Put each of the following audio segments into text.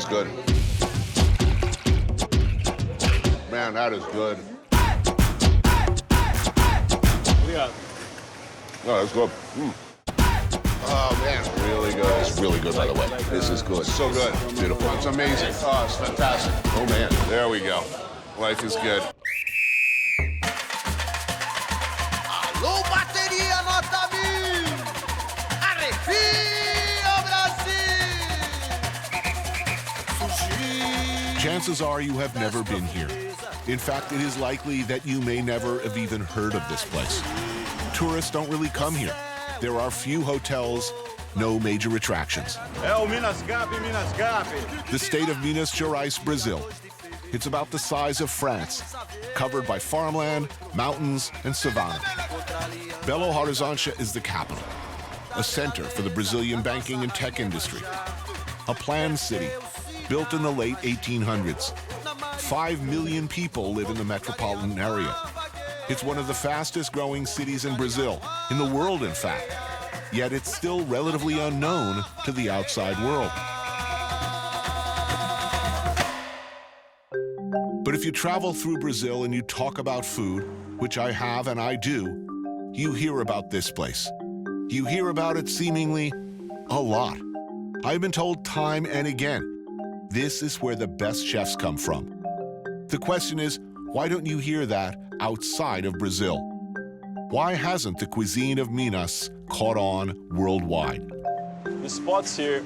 good. Man, that is good. Yeah. No, that's good. Oh, man, really good. It's really good, by the way. This is good. So good. Beautiful. It's amazing. Oh, it's fantastic. Oh, man. There we go. Life is good. Alô, bateria nota 1000! Arrepia, Brasil! Chances are you have never been here. In fact, it is likely that you may never have even heard of this place. Tourists don't really come here. There are few hotels, no major attractions. É o Minas Gerais. The state of Minas Gerais, Brazil. It's about the size of France, covered by farmland, mountains, and savannah. Belo Horizonte is the capital, a center for the Brazilian banking and tech industry. A planned city, built in the late 1800s. 5 million people live in the metropolitan area. It's one of the fastest growing cities in Brazil, in the world in fact. Yet it's still relatively unknown to the outside world. But if you travel through Brazil and you talk about food, which I have and I do, you hear about this place. You hear about it seemingly a lot. I've been told time and again, this is where the best chefs come from. The question is, why don't you hear that outside of Brazil? Why hasn't the cuisine of Minas caught on worldwide? The spots here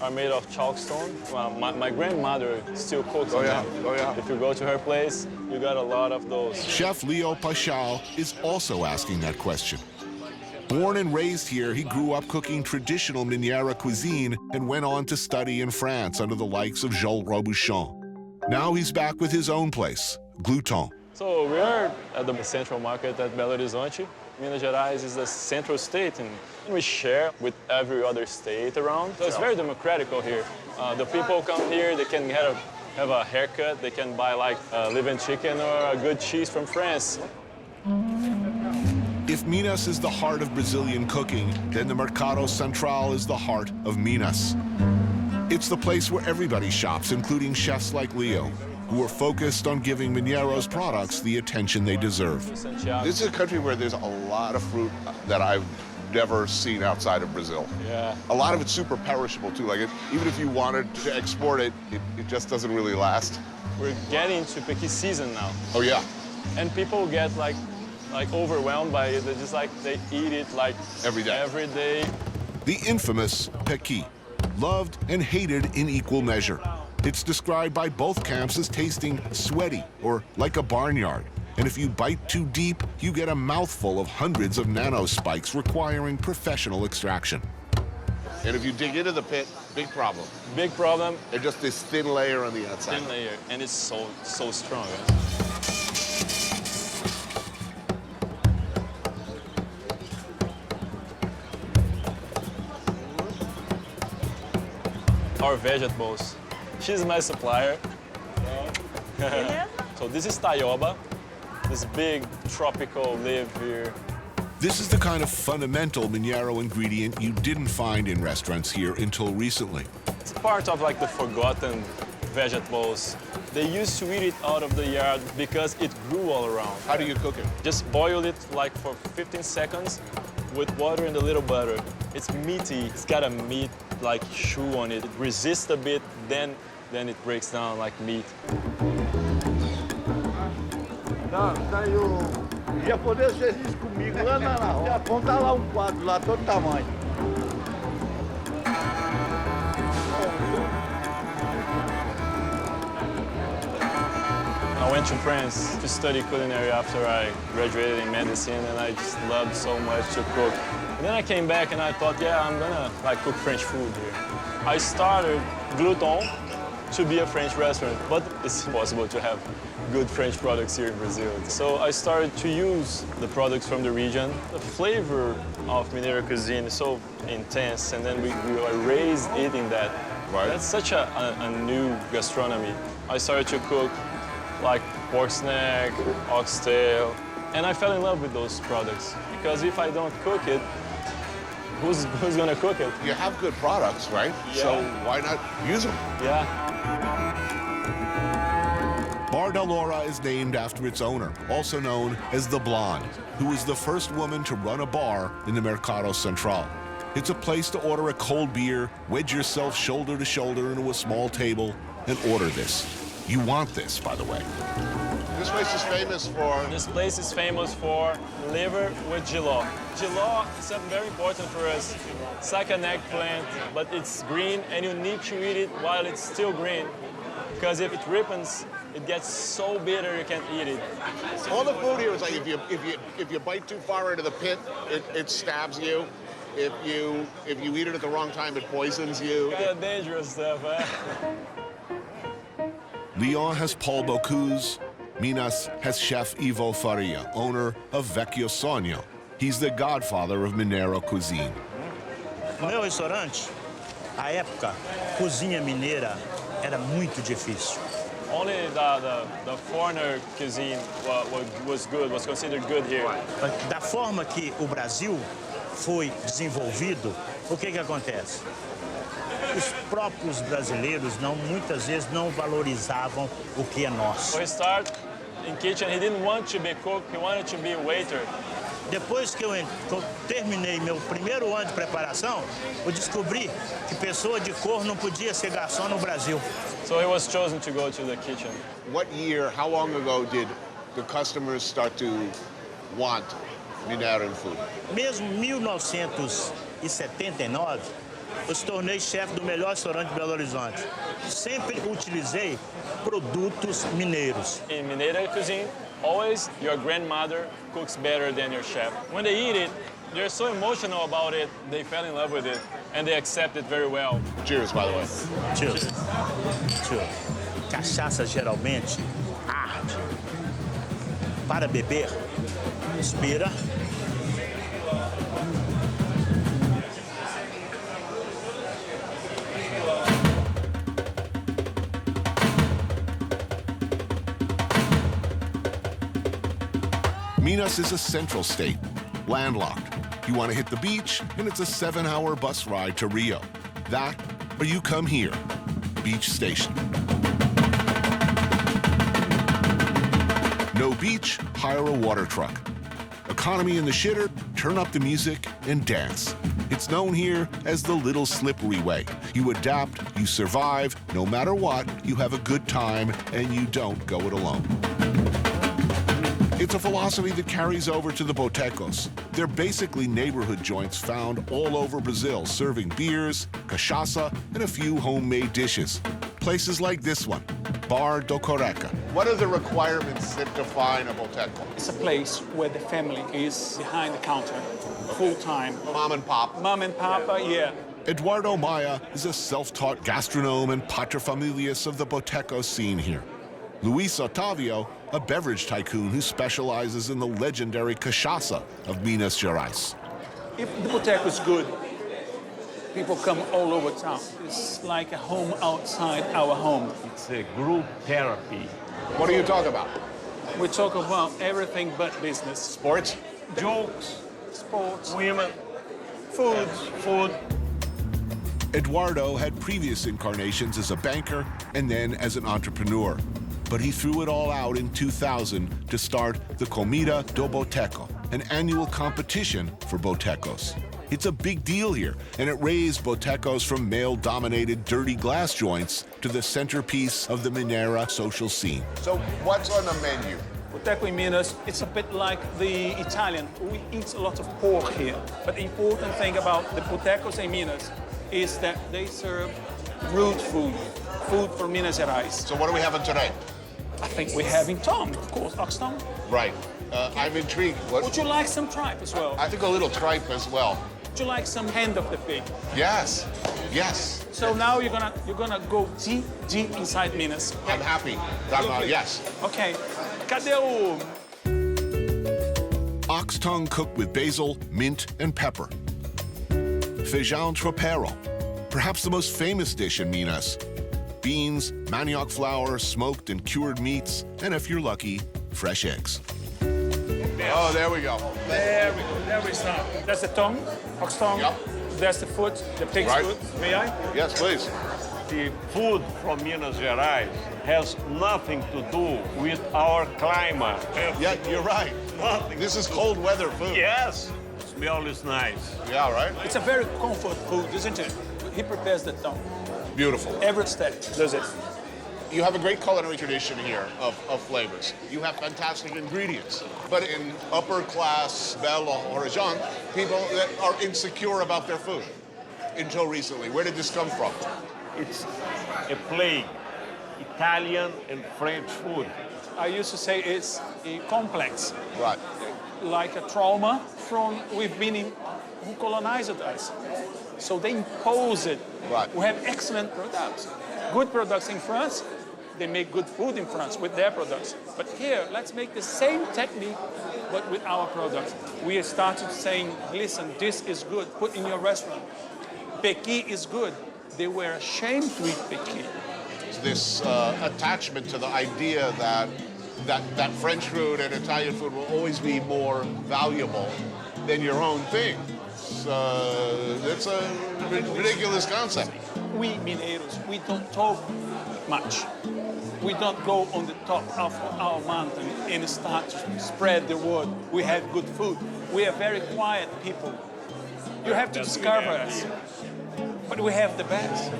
are made of chalkstone. Well, my grandmother still cooks on them. Oh, yeah. If you go to her place, you got a lot of those. Chef Leo Paixão is also asking that question. Born and raised here, he grew up cooking traditional Mineira cuisine and went on to study in France under the likes of Joël Robuchon. Now he's back with his own place, Gluten. So we are at the central market at Belo Horizonte. Minas Gerais is a central state, and we share with every other state around. So it's very democratical here. The people come here, they can have a haircut, they can buy like live-in chicken or a good cheese from France. If Minas is the heart of Brazilian cooking, then the Mercado Central is the heart of Minas. It's the place where everybody shops, including chefs like Leo, who are focused on giving Mineiro's products the attention they deserve. This is a country where there's a lot of fruit that I've never seen outside of Brazil. Yeah. A lot of it's super perishable, too. Like, even if you wanted to export it, it just doesn't really last. We're getting to picky season now. Oh, yeah. And people get like overwhelmed by it. They eat it like Every day. Every day. The infamous pequi, loved and hated in equal measure. It's described by both camps as tasting sweaty or like a barnyard. And if you bite too deep, you get a mouthful of hundreds of nanospikes requiring professional extraction. And if you dig into the pit, big problem. Big problem. They're just this thin layer on the outside. Thin layer, and it's so strong. Our vegetables. She's my supplier. So this is taioba, this big tropical leaf here. This is the kind of fundamental Mineiro ingredient you didn't find in restaurants here until recently. It's part of like the forgotten vegetables. They used to eat it out of the yard because it grew all around. How do you cook it? Just boil it like for 15 seconds with water and a little butter. It's meaty. It's got a meat like chew on it. It resists a bit, then it breaks down like meat. Daí o japonês fez isso comigo lá na roça. Aponta lá quadro, lá todo tamanho. I went to France to study culinary after I graduated in medicine, and I just loved so much to cook. And then I came back and I thought, yeah, I'm gonna like cook French food here. I started Gluten to be a French restaurant, but it's impossible to have good French products here in Brazil. So I started to use the products from the region. The flavor of Mineiro cuisine is so intense, and then we were raised eating that. Right. That's such a new gastronomy. I started to cook like pork snack, oxtail, and I fell in love with those products because if I don't cook it, who's gonna cook it? You have good products, right? Yeah. So why not use them? Yeah. Bar del Ora is named after its owner, also known as the Blonde, who was the first woman to run a bar in the Mercado Central. It's a place to order a cold beer, wedge yourself shoulder to shoulder into a small table, and order this. You want this, by the way. This place is famous for... This place is famous for liver with jiló. Jiló is something very important for us. It's like an eggplant, but it's green, and you need to eat it while it's still green, because if it ripens, it gets so bitter you can't eat it. All the food here is like if you bite too far into the pit, it stabs you. If you eat it at the wrong time, it poisons you. Kind of dangerous stuff, huh? Lyon has Paul Bocuse. Minas has Chef Ivo Faria, owner of Vecchio Sogno. He's the godfather of Mineiro cuisine. No meu restaurante, à época, cozinha mineira era muito difícil. Only the foreigner cuisine was good, was considered good here. Da forma que o Brasil foi desenvolvido, o que acontece? Os próprios brasileiros muitas vezes não valorizavam o que é nosso. So he started in kitchen, he didn't want to be cook, he wanted to be a waiter. Depois que eu terminei meu primeiro ano de preparação, eu descobri que pessoa de cor não podia ser garçom no Brasil. So he was chosen to go to the kitchen. What year, how long ago did the customers start to want Mineiran food? Mesmo em 1979, eu se tornei chefe do melhor restaurante de Belo Horizonte. Sempre utilizei produtos mineiros. In Mineiro cuisine, always your grandmother cooks better than your chef. When they eat it, they're so emotional about it, they fell in love with it, and they accept it very well. Cheers, by the way. Cheers. Cheers. Cachaça geralmente arde. Para beber, inspira. Minas is a central state, landlocked. You want to hit the beach, and it's a 7-hour bus ride to Rio. That, or you come here, Beach Station. No beach, hire a water truck. Economy in the shitter, turn up the music and dance. It's known here as the Little Slippery Way. You adapt, you survive, no matter what, you have a good time, and you don't go it alone. It's a philosophy that carries over to the botecos. They're basically neighborhood joints found all over Brazil, serving beers, cachaça, and a few homemade dishes. Places like this one, Bar do Coreca. What are the requirements that define a boteco? It's a place where the family is behind the counter, full-time. Mom and pop. Mom and papa, yeah. Eduardo Maia is a self-taught gastronome and paterfamilias of the boteco scene here. Luis Otavio, a beverage tycoon who specializes in the legendary cachaça of Minas Gerais. If the boteco is good, people come all over town. It's like a home outside our home. It's a group therapy. What do you talk about? We talk about everything but business. Sports? Jokes, sports, Women, food. Eduardo had previous incarnations as a banker and then as an entrepreneur. But he threw it all out in 2000 to start the Comida do Boteco, an annual competition for botecos. It's a big deal here, and it raised botecos from male-dominated dirty glass joints to the centerpiece of the Mineira social scene. So what's on the menu? Boteco in Minas, it's a bit like the Italian. We eat a lot of pork here. But the important thing about the botecos in Minas is that they serve root food from Minas Gerais. So what are we having today? I think we're having tongue, of course, ox tongue. Right. I'm intrigued. What? Would you like some tripe as well? I think a little tripe as well. Would you like some hand of the pig? Yes. Yes. So now you're gonna go deep inside Minas. I'm happy. Yes. Okay. Cadê o... Ox tongue cooked with basil, mint, and pepper. Feijão tropeiro, perhaps the most famous dish in Minas. Beans, manioc flour, smoked and cured meats, and if you're lucky, fresh eggs. Oh, there we go. There we go. There we start. That's the tongue, ox tongue. Yep. That's the foot, the pig's Right. foot. May I? Yes, please. The food from Minas Gerais has nothing to do with our climate. Yeah, you're right. Nothing. This is cold weather food. Yes, smell is nice. Yeah, right? It's a very comfort food, isn't it? He prepares the tongue. Beautiful. Every step does it. You have a great culinary tradition here of flavors. You have fantastic ingredients. But in upper class Belo Horizonte, people that are insecure about their food until recently. Where did this come from? It's a plague. Italian and French food. I used to say it's a complex, Right. like a trauma from who colonized us. So they impose it. Right. We have excellent products. Good products in France. They make good food in France with their products. But here, let's make the same technique, but with our products. We started saying, listen, this is good, put in your restaurant. Pequi is good. They were ashamed to eat pequi. This attachment to the idea that French food and Italian food will always be more valuable than your own thing. It's a ridiculous concept. We Mineiros, we don't talk much. We don't go on the top of our mountain and start to spread the word. We have good food. We are very quiet people. You have to discover us. But we have the best.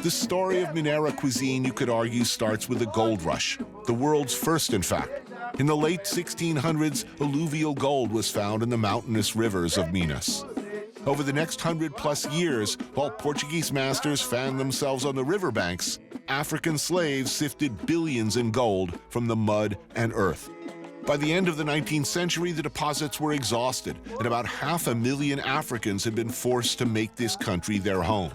The story of Mineira cuisine, you could argue, starts with the gold rush, the world's first, in fact. In the late 1600s, alluvial gold was found in the mountainous rivers of Minas. Over the next 100+ years, while Portuguese masters fanned themselves on the riverbanks, African slaves sifted billions in gold from the mud and earth. By the end of the 19th century, the deposits were exhausted, and about 500,000 Africans had been forced to make this country their home.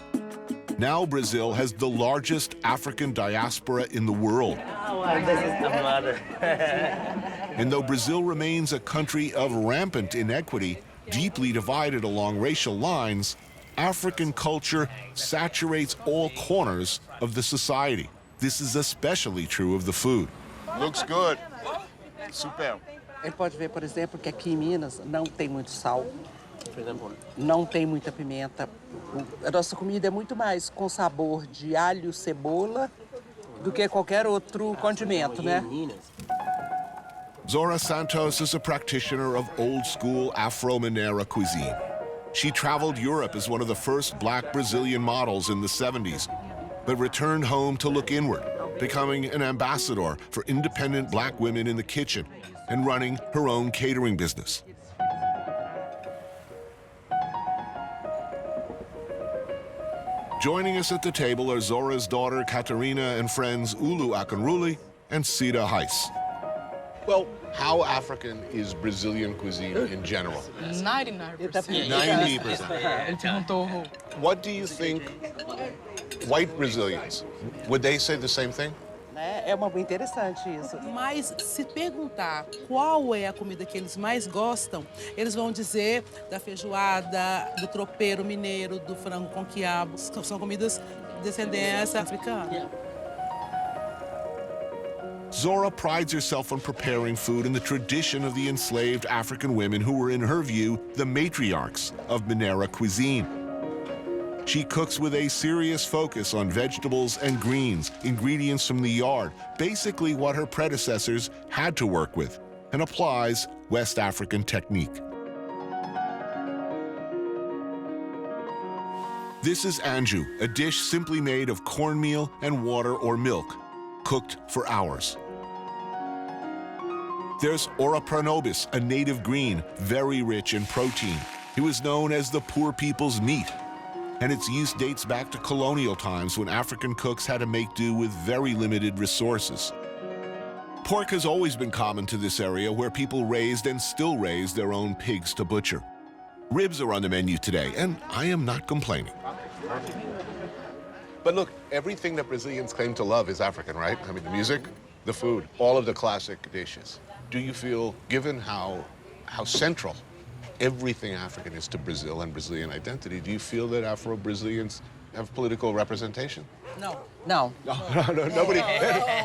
Now Brazil has the largest African diaspora in the world. This is the mother. And though Brazil remains a country of rampant inequity, deeply divided along racial lines, African culture saturates all corners of the society. This is especially true of the food. Looks good. Super. Ele pode ver, por exemplo, que aqui em Minas não tem muito sal, não tem muita pimenta. A nossa comida é muito mais com sabor de alho, cebola, do que qualquer outro condimento, né? Zora Santos is a practitioner of old-school Afro-Mineira cuisine. She traveled Europe as one of the first black Brazilian models in the 70s, but returned home to look inward, becoming an ambassador for independent black women in the kitchen and running her own catering business. Joining us at the table are Zora's daughter, Catarina, and friends Ulu Akanruli and Cida Heiss. Well, how African is Brazilian cuisine in general? 99%. 90%. What do you think white Brazilians, would they say the same thing? É muito interessante isso. Mas se perguntar qual é a comida que eles mais gostam, eles vão dizer da feijoada, do tropeiro mineiro, do frango com quiabo. São comidas de descendência africana. Zora prides herself on preparing food in the tradition of the enslaved African women who were, in her view, the matriarchs of Mineira cuisine. She cooks with a serious focus on vegetables and greens, ingredients from the yard, basically what her predecessors had to work with, and applies West African technique. This is anju, a dish simply made of cornmeal and water or milk, cooked for hours. There's ora pranobis, a native green, very rich in protein. It was known as the poor people's meat, and its use dates back to colonial times when African cooks had to make do with very limited resources. Pork has always been common to this area where people raised and still raise their own pigs to butcher. Ribs are on the menu today, and I am not complaining. But look, everything that Brazilians claim to love is African, right? I mean, the music, the food, all of the classic dishes. Do you feel, given how central everything African is to Brazil and Brazilian identity, do you feel that Afro-Brazilians have political representation? Não. No, nobody.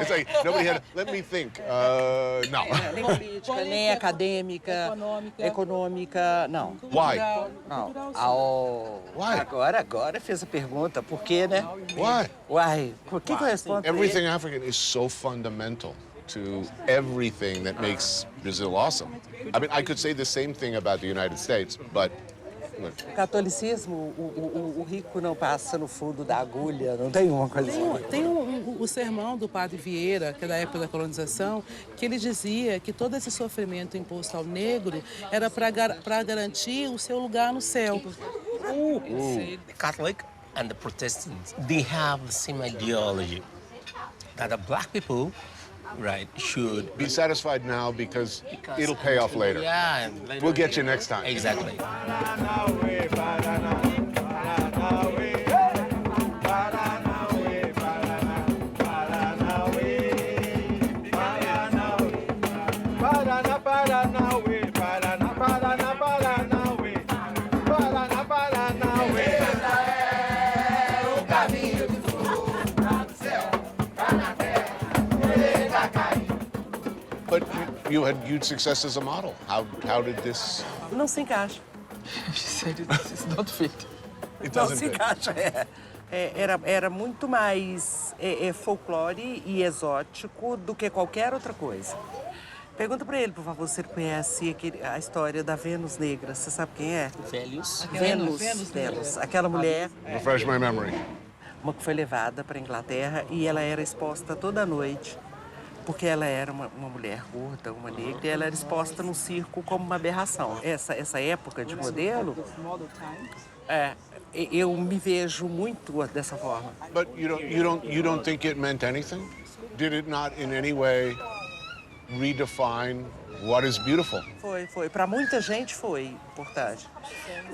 It's like nobody had. Let me think. No. Nem política, nem acadêmica, econômica, não. Why? Não. Why? Agora fez a pergunta. Por quê, né? Why? Uai, por que eu respondo pra ele? Everything African is so fundamental to everything that makes Brazil awesome. I mean, I could say the same thing about the United States, but look. O catolicismo, o rico não passa no fundo da agulha, não tem uma coisa assim. Tem o sermão do padre Vieira, que é da época da colonização, que ele dizia que todo esse sofrimento imposto ao negro era para garantir o seu lugar no céu. The Catholic and the Protestants, they have the same ideology that the black people, right, should Be satisfied now because it'll pay off later. Yeah, We'll get you next time. Exactly. But you had huge success as a model. How did this? Não se encaixa. She said it's not fit. It Não doesn't se fit. encaixa. Era muito mais folclore e exótico do que qualquer outra coisa. Pergunta pra ele, por favor, se ele conhece a história da Vênus Negra. Você sabe quem é? Velhos. Vênus. Aquela mulher, Refresh my memory. uma que foi levada para a Inglaterra e ela era exposta toda noite, porque ela era uma mulher gorda, uma negra, e ela era exposta no circo como uma aberração. Essa época de modelo, eu me vejo muito dessa forma. But you don't think it meant anything? Did it not in any way redefine what is beautiful? Foi. Para muita gente foi importante.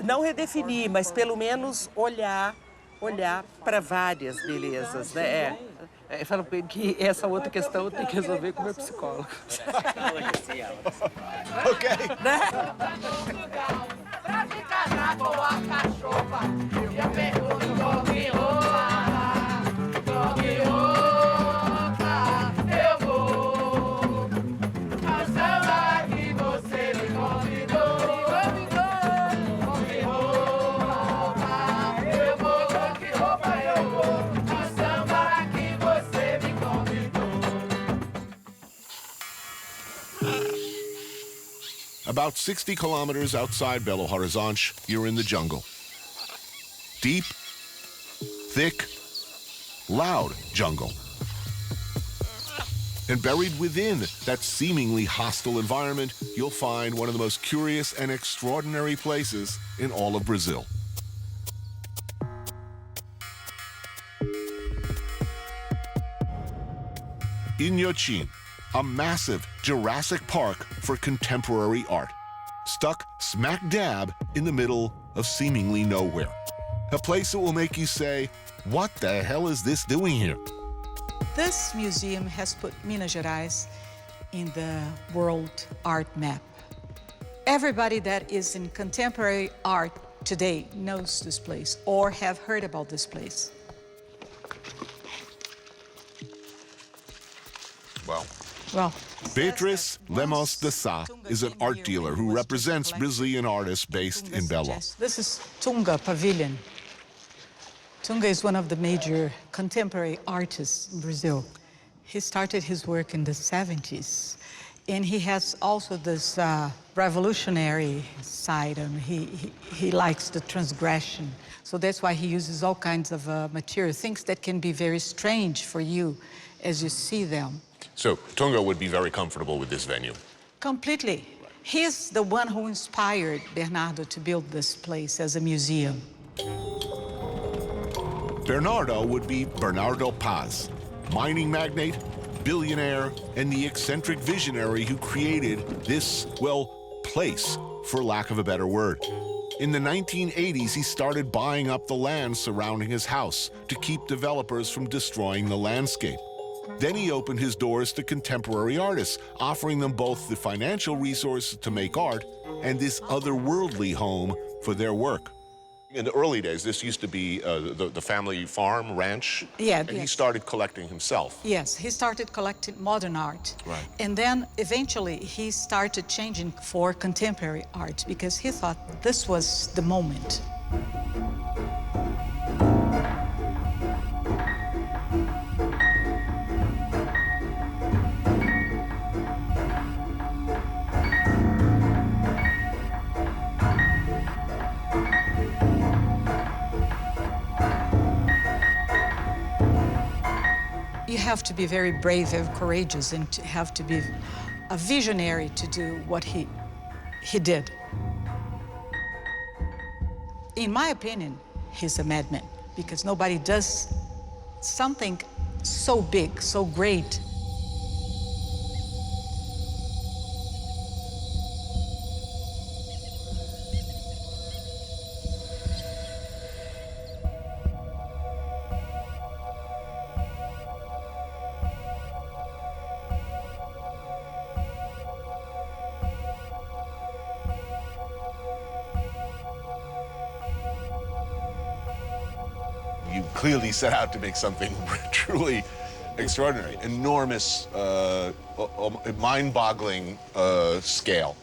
Não redefinir, mas pelo menos olhar para várias belezas, né? Eu falo pra ele que essa outra questão eu tenho que resolver com o meu psicólogo. Okay. Pra ficar na boa cachorra, eu ia pergunto dorme roupa, eu vou. A samba que você me convidou, dorme roupa, eu vou, dorme roupa, eu vou. A samba que você me convidou. About 60 kilometers outside Belo Horizonte, you're in the jungle. Deep, thick, loud jungle. And buried within that seemingly hostile environment, you'll find one of the most curious and extraordinary places in all of Brazil. Inhotim, a massive Jurassic Park for contemporary art, stuck smack dab in the middle of seemingly nowhere. A place that will make you say, what the hell is this doing here? This museum has put Minas Gerais in the world art map. Everybody that is in contemporary art today knows this place or have heard about this place. Well, Beatriz Lemos de Sá is an art dealer who represents Brazilian artists based in Belo. this is Tunga Pavilion. Tunga is one of the major contemporary artists in Brazil. He started his work in the 70s, and he has also this revolutionary side, and he likes the transgression. So that's why he uses all kinds of material, things that can be very strange for you as you see them. So Tunga would be very comfortable with this venue. Completely. He's the one who inspired Bernardo to build this place as a museum. Bernardo would be Bernardo Paz, mining magnate, billionaire, and the eccentric visionary who created this, well, place, for lack of a better word. In the 1980s, he started buying up the land surrounding his house to keep developers from destroying the landscape. Then he opened his doors to contemporary artists, offering them both the financial resources to make art and this otherworldly home for their work. In the early days, this used to be the family farm, ranch. Yeah, and he yes. started collecting himself. Yes, he started collecting modern art. Right. And then eventually he started changing for contemporary art because he thought this was the moment. You have to be very brave and courageous and to have to be a visionary to do what he did. In my opinion, he's a madman because nobody does something so big, so great. You clearly set out to make something truly extraordinary, enormous, mind-boggling scale.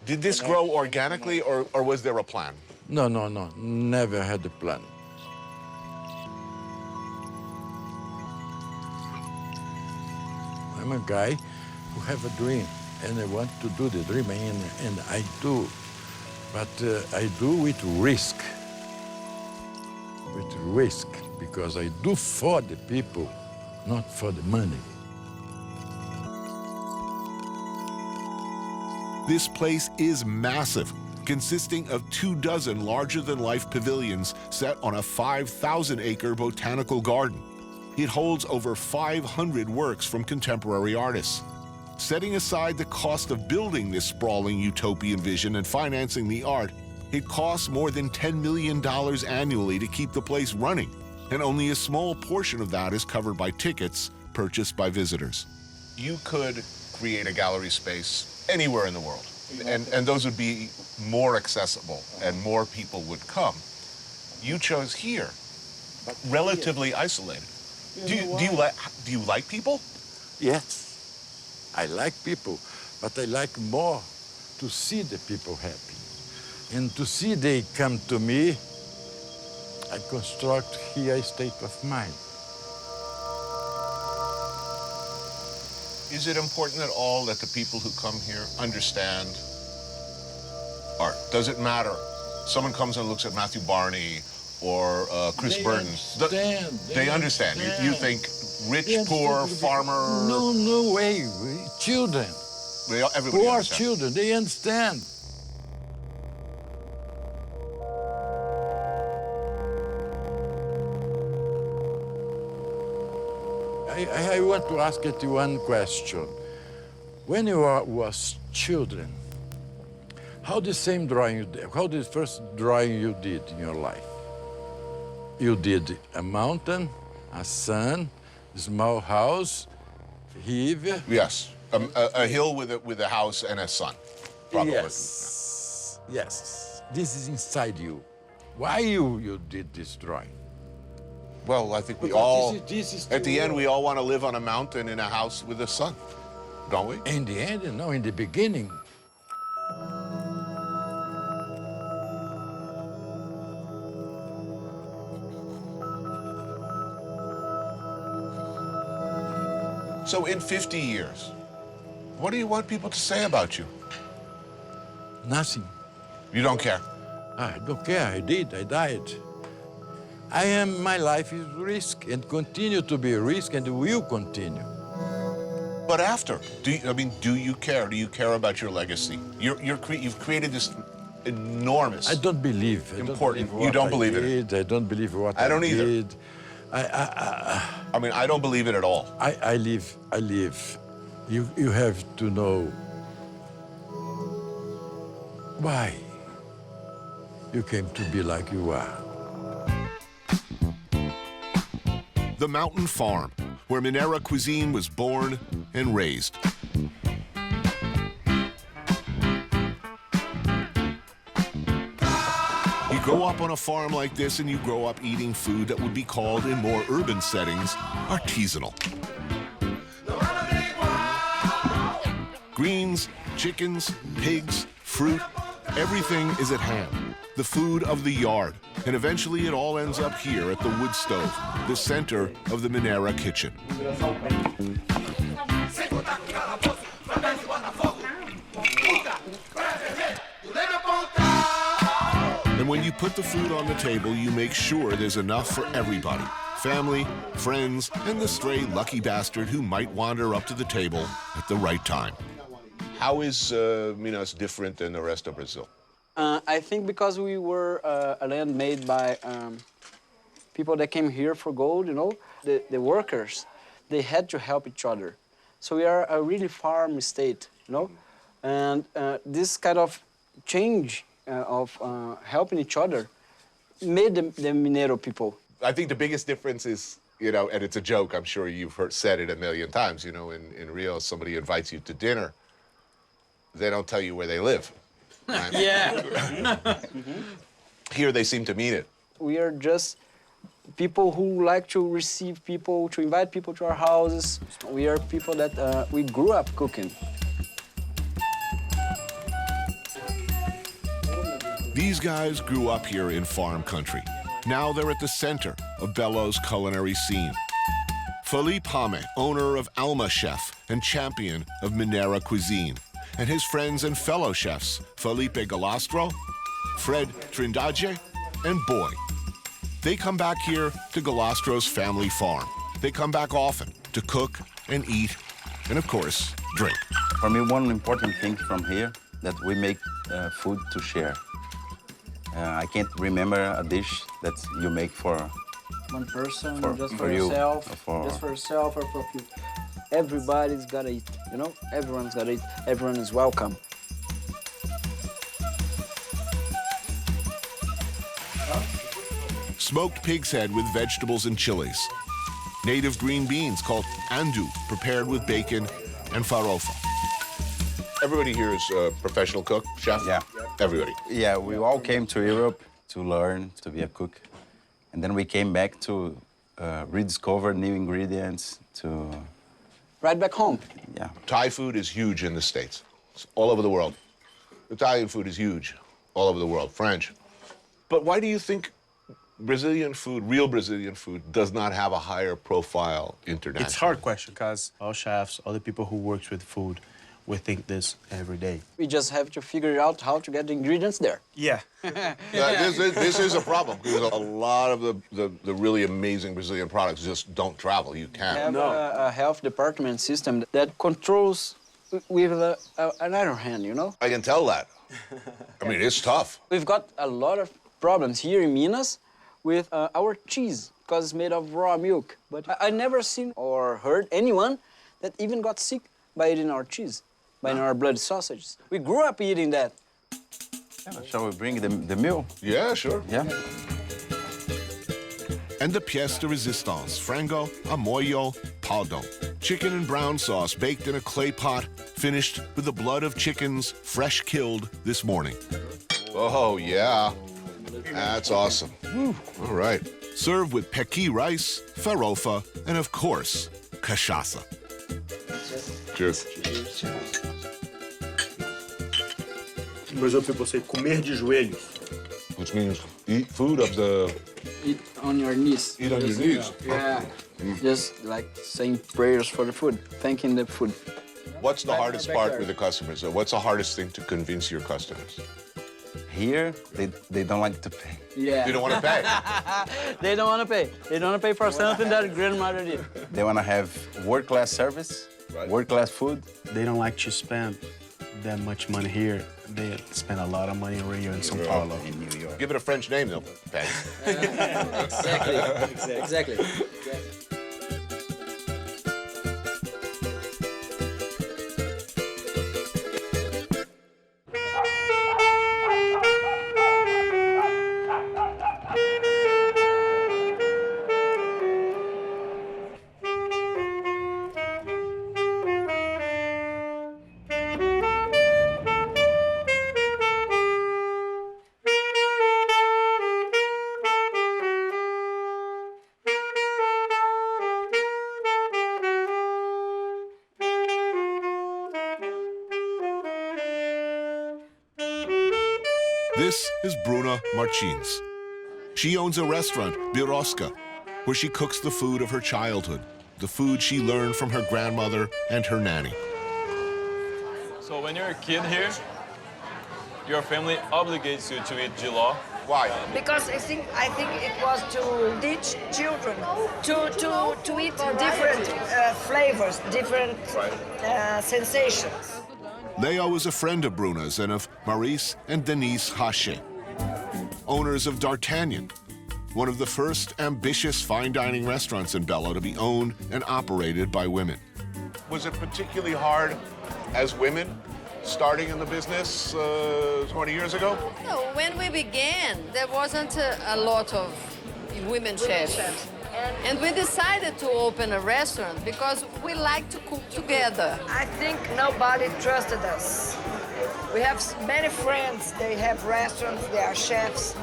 Did this grow organically, or was there a plan? No, never had a plan. I'm a guy who have a dream, and I want to do the dream, and I do. But I do with risk. With risk, because I do for the people, not for the money. This place is massive, consisting of 24 larger-than-life pavilions set on a 5,000-acre botanical garden. It holds over 500 works from contemporary artists. Setting aside the cost of building this sprawling utopian vision and financing the art, it costs more than $10 million annually to keep the place running, and only a small portion of that is covered by tickets purchased by visitors. You could create a gallery space anywhere in the world, and those would be more accessible, and more people would come. You chose here, relatively isolated. Do you like people? Yes, I like people, but I like more to see the people happy. And to see they come to me, I construct here a state of mind. Is it important at all that the people who come here understand art? Does it matter? Someone comes and looks at Matthew Barney or Chris Burton. They understand. You think rich, poor, farmer? No way. Children. Everybody Poor understands. children, they understand. I want to ask you one question. When you was children, how the first drawing you did in your life? You did a mountain, a sun, a small house, river. Yes, a hill with a house and a sun, probably. Yes, this is inside you. Why you did this drawing? Well, I think we Because all, this is at the the end, world. we all want to live on a mountain in a house with a sun, don't we? In the end, no, in the beginning. So in 50 years, what do you want people to say about you? Nothing. You don't care? I don't care. I died. My life is risk and continue to be a risk and will continue. But after, do you care? Do you care about your legacy? You've created this enormous. I don't believe. Important. You don't believe it? I don't believe what I don't either. did. I don't believe it at all. I live. You have to know why you came to be like you are. The Mountain Farm, where Minera Cuisine was born and raised. You grow up on a farm like this and you grow up eating food that would be called in more urban settings artisanal. Greens, chickens, pigs, fruit, everything is at hand. The food of the yard. And eventually it all ends up here at the wood stove, the center of the Minera kitchen. And when you put the food on the table, you make sure there's enough for everybody. Family, friends, and the stray lucky bastard who might wander up to the table at the right time. How is Minas different than the rest of Brazil? I think because we were a land made by people that came here for gold, you know, the workers, they had to help each other. So we are a really farm state, you know, and this kind of change of helping each other made the Mineiro people. I think the biggest difference is, you know, and it's a joke, I'm sure you've said it a million times, you know, in Rio, somebody invites you to dinner, they don't tell you where they live. Right? Yeah. Here they seem to mean it. We are just people who like to receive people, to invite people to our houses. We are people that we grew up cooking. These guys grew up here in farm country. Now they're at the center of Belo's culinary scene. Felipe Hame, owner of Alma Chef and champion of Minera Cuisine, and his friends and fellow chefs, Felipe Galastro, Fred Trindade, and Boy. They come back here to Galastro's family farm. They come back often to cook and eat, and of course, drink. For me, one important thing from here, that we make food to share. I can't remember a dish that you make for one person, just for for you, yourself, for... just for yourself or for people. Everybody's gotta eat, you know? Everyone's gotta eat. Everyone is welcome. Smoked pig's head with vegetables and chilies. Native green beans called andu, prepared with bacon and farofa. Everybody here is a professional cook, chef? Yeah. Everybody? Yeah, we all came to Europe to learn to be a cook. And then we came back to rediscover new ingredients, to... Right back home. Yeah. Thai food is huge in the States. It's all over the world. Italian food is huge all over the world. French. But why do you think Brazilian food, real Brazilian food, does not have a higher profile internationally? It's a hard question, because all chefs, all the people who work with food, we think this every day. We just have to figure out how to get the ingredients there. Yeah. This is a problem, because a lot of the really amazing Brazilian products just don't travel. You can't. We have a health department system that controls with an iron hand, you know? I can tell that. I mean, it's tough. We've got a lot of problems here in Minas with our cheese, because it's made of raw milk. But I never seen or heard anyone that even got sick by eating our cheese, by eating our blood sausages. We grew up eating that. Yeah, shall we bring the meal? Yeah, sure. Yeah. And the pièce de résistance, frango, a mollo, paldon. Chicken and brown sauce baked in a clay pot, finished with the blood of chickens fresh killed this morning. Oh, yeah. That's awesome. Woo. All right. Served with pequi rice, farofa, and of course, cachaça. Cheers. In Brazil, people say comer de joelhos. Which means eat food of the... Eat on your knees. Eat on your knees. Yeah. Just like saying prayers for the food, thanking the food. What's the hardest part with the customers? What's the hardest thing to convince your customers? Here, they don't like to pay. Yeah. You don't want to pay? They don't want to pay. They don't want to pay for something that grandmother did. They want to have world-class service, right. World-class food. They don't like to spend that much money here. They spend a lot of money in Rio and São Paulo. In New York. Give it a French name, they'll pay. Exactly. This is Bruna Martins. She owns a restaurant, Biroska, where she cooks the food of her childhood, the food she learned from her grandmother and her nanny. So when you're a kid here, your family obligates you to eat jollof. Why? Because I think it was to teach children to eat different flavors, different sensations. Leo is a friend of Bruna's and of Maurice and Denise Hache, owners of D'Artagnan, one of the first ambitious fine dining restaurants in Belo to be owned and operated by women. Was it particularly hard as women starting in the business 20 years ago? No, when we began, there wasn't a lot of women chefs. And we decided to open a restaurant because we like to cook together. I think nobody trusted us. We have many friends, they have restaurants, they are chefs,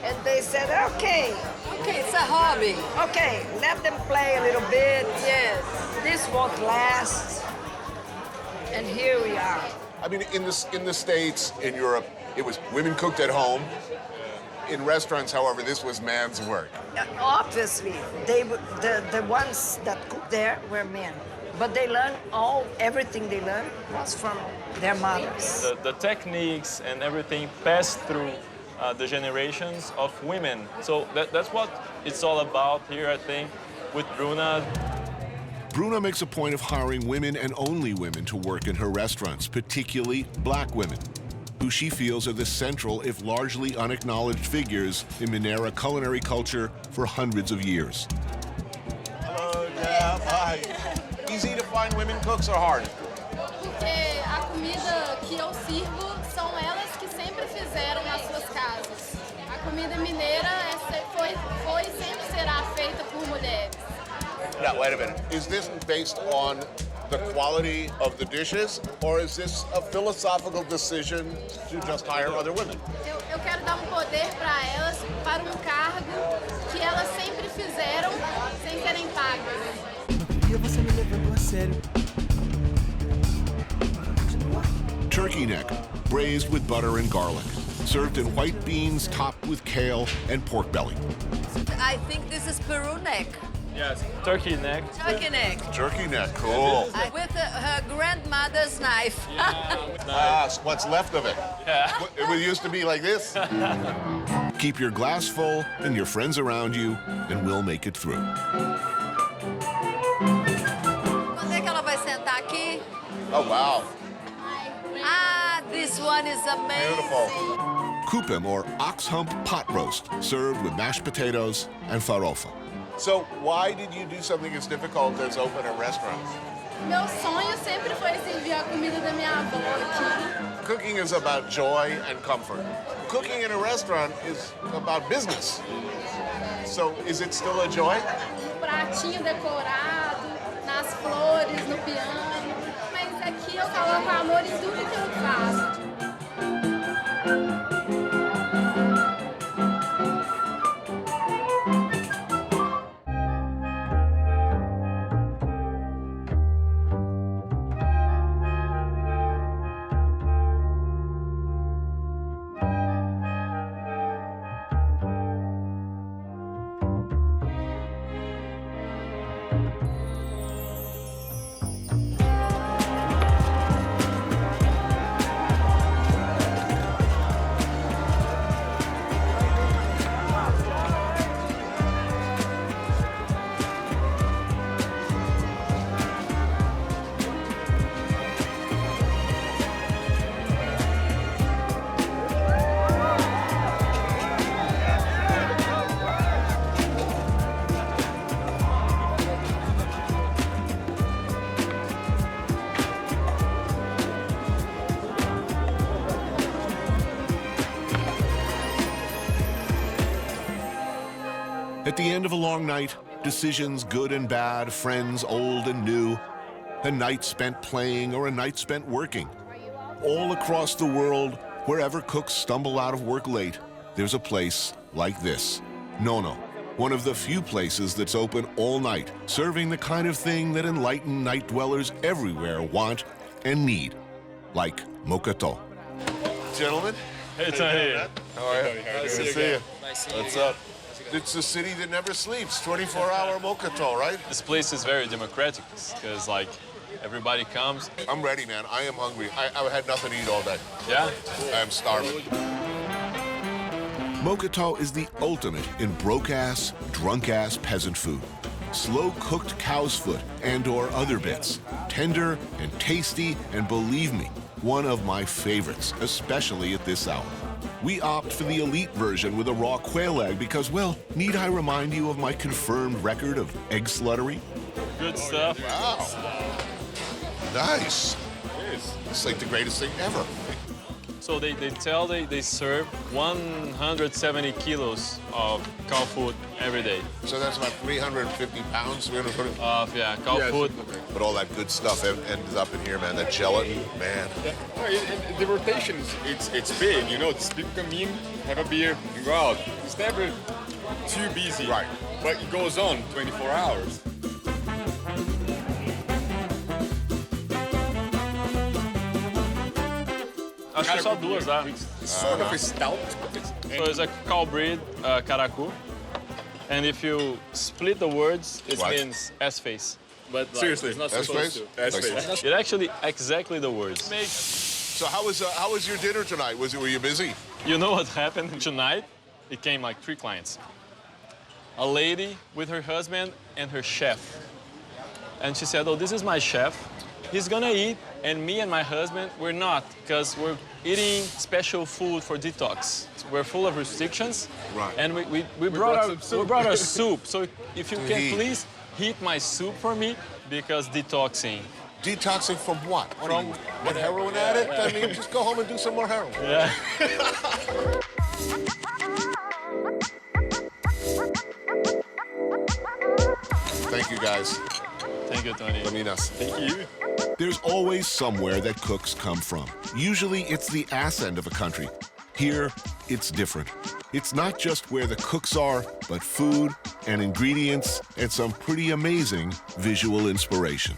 and they said, okay. Okay, it's a hobby. Okay, let them play a little bit. Yes. This won't last. And here we are. I mean, in the States, in Europe, it was women cooked at home. In restaurants, however, this was man's work. Obviously, the ones that cooked there were men. But they learned everything they learned was from their mothers. The techniques and everything passed through the generations of women. So that's what it's all about here, I think, with Bruna. Bruna makes a point of hiring women and only women to work in her restaurants, particularly black women, who she feels are the central, if largely unacknowledged figures in Mineira culinary culture for hundreds of years. Hello, Jeff. Hi. Easy to find women cooks or hard? Porque a comida que eu sirvo são elas que sempre fizeram nas suas casas. A comida mineira foi e sempre será feita por mulheres. Now, wait a minute. Is this based on the quality of the dishes, or is this a philosophical decision to just hire other women? Eu quero dar poder para elas, para cargo que elas sempre fizeram sem serem pagas. E você me levando a sério. Turkey neck, braised with butter and garlic, served in white beans topped with kale and pork belly. I think this is Peru neck. Yes, turkey neck. Turkey neck. Turkey neck, cool. With her grandmother's knife. What's left of it. Yeah. It used to be like this. Keep your glass full and your friends around you, and we'll make it through. Quando é que ela vai sentar aqui? Oh, wow. Ah, this one is amazing. Beautiful. Kupim, or ox hump pot roast, served with mashed potatoes and farofa. So why did you do something as difficult as open a restaurant? Meu sonho sempre foi servir a comida da minha avó aqui. Cooking is about joy and comfort. Cooking in a restaurant is about business. So is it still a joy? Pratinho decorado, nas flores, no piano. Mas aqui eu coloco amor em tudo que eu faço. At the end of a long night, decisions good and bad, friends old and new, a night spent playing or a night spent working. All across the world, wherever cooks stumble out of work late, there's a place like this, Nono, one of the few places that's open all night, serving the kind of thing that enlightened night dwellers everywhere want and need, like mocato. Gentlemen, Hey, Tony. How are you? Nice to see you. What's up? It's the city that never sleeps. 24-hour mochato, right? This place is very democratic because, like, everybody comes. I'm ready, man. I am hungry. I had nothing to eat all day. Yeah? I'm starving. Mochato is the ultimate in broke-ass, drunk-ass peasant food. Slow-cooked cow's foot and/or other bits. Tender and tasty, and believe me, one of my favorites, especially at this hour. We opt for the elite version with a raw quail egg because, well, need I remind you of my confirmed record of egg sluttery? Good stuff. Wow. Nice. It's like the greatest thing ever. So they serve 170 kilos of cow food every day. So that's about 350 pounds, 320? Yeah, cow food. But all that good stuff ends up in here, man. That gelatin, man. Yeah. The rotation, it's big, you know. People come in, have a beer, and go out. It's never too busy. Right. But it goes on 24 hours. Acho que só duas, tá? It's sort of a stout. So it's a cow breed, caracu. And if you split the words, it means S-face. But like, seriously, it's not S-face? supposed to. S-face. It actually exactly the words. So how was your dinner tonight? Were you busy? You know what happened tonight? It came like 3 clients. A lady with her husband and her chef. And she said, oh, this is my chef. He's gonna eat, and me and my husband, we're not, because we're eating special food for detox. We're full of restrictions. Right. And we brought our soup. So if you can please heat my soup for me, because detoxing. Detoxing from what? From what, heroin addict? I mean, just go home and do some more heroin. Yeah. Thank you, guys. Thank you, Tony. Minas. Thank you. There's always somewhere that cooks come from. Usually it's the ass end of a country. Here, it's different. It's not just where the cooks are, but food and ingredients and some pretty amazing visual inspiration.